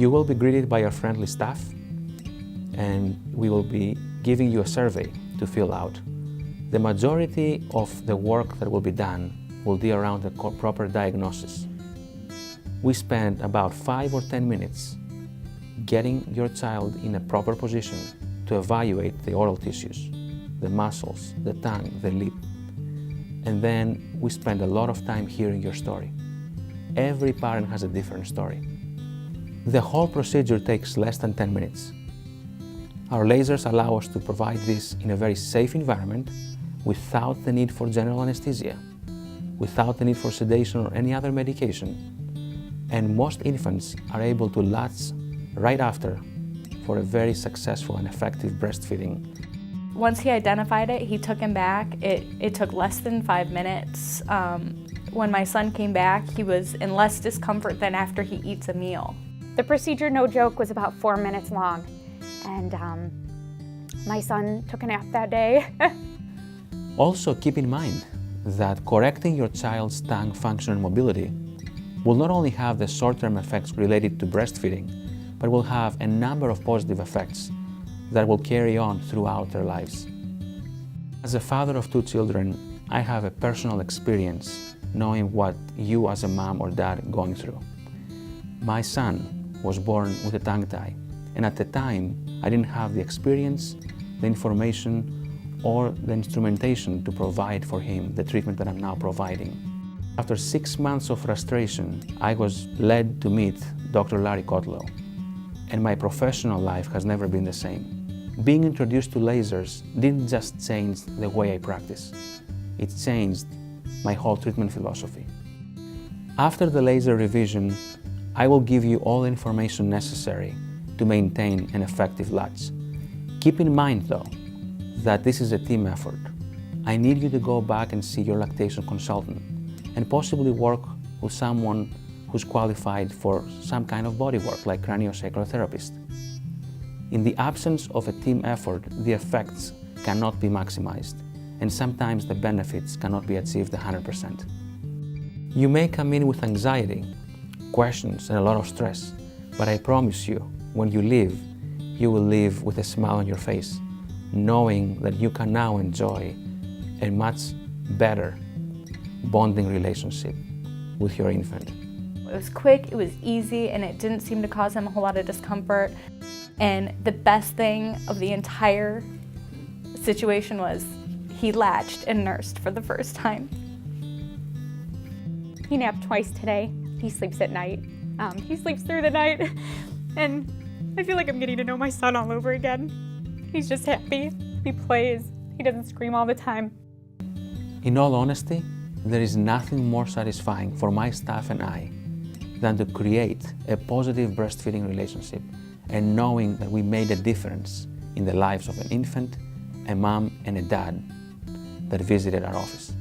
You will be greeted by our friendly staff, and we will be giving you a survey to fill out. The majority of the work that will be done will be around the proper diagnosis. We spend about 5 or 10 minutes getting your child in a proper position to evaluate the oral tissues, the muscles, the tongue, the lip. And then we spend a lot of time hearing your story. Every parent has a different story. The whole procedure takes less than 10 minutes. Our lasers allow us to provide this in a very safe environment without the need for general anesthesia, without the need for sedation or any other medication. And most infants are able to latch right after for a very successful and effective breastfeeding. Once he identified it, he took him back. It took less than 5 minutes. When my son came back, he was in less discomfort than after he eats a meal. The procedure, no joke, was about 4 minutes long. And my son took a nap that day. Also, keep in mind that correcting your child's tongue function and mobility will not only have the short-term effects related to breastfeeding, but will have a number of positive effects that will carry on throughout their lives. As a father of 2 children, I have a personal experience knowing what you as a mom or dad are going through. My son was born with a tongue tie, and at the time, I didn't have the experience, the information, or the instrumentation to provide for him the treatment that I'm now providing. After 6 months of frustration, I was led to meet Dr. Larry Kotlow, and my professional life has never been the same. Being introduced to lasers didn't just change the way I practice, it changed my whole treatment philosophy. After the laser revision, I will give you all the information necessary to maintain an effective latch. Keep in mind though, that this is a team effort. I need you to go back and see your lactation consultant and possibly work with someone who's qualified for some kind of body work like craniosacral therapist. In the absence of a team effort, the effects cannot be maximized, and sometimes the benefits cannot be achieved 100%. You may come in with anxiety, questions, and a lot of stress, but I promise you, when you leave, you will leave with a smile on your face, knowing that you can now enjoy a much better bonding relationship with your infant. It was quick, it was easy, and it didn't seem to cause him a whole lot of discomfort. And the best thing of the entire situation was he latched and nursed for the first time. He napped twice today. He sleeps at night. He sleeps through the night. And I feel like I'm getting to know my son all over again. He's just happy. He plays. He doesn't scream all the time. In all honesty, there is nothing more satisfying for my staff and I than to create a positive breastfeeding relationship and knowing that we made a difference in the lives of an infant, a mom, and a dad that visited our office.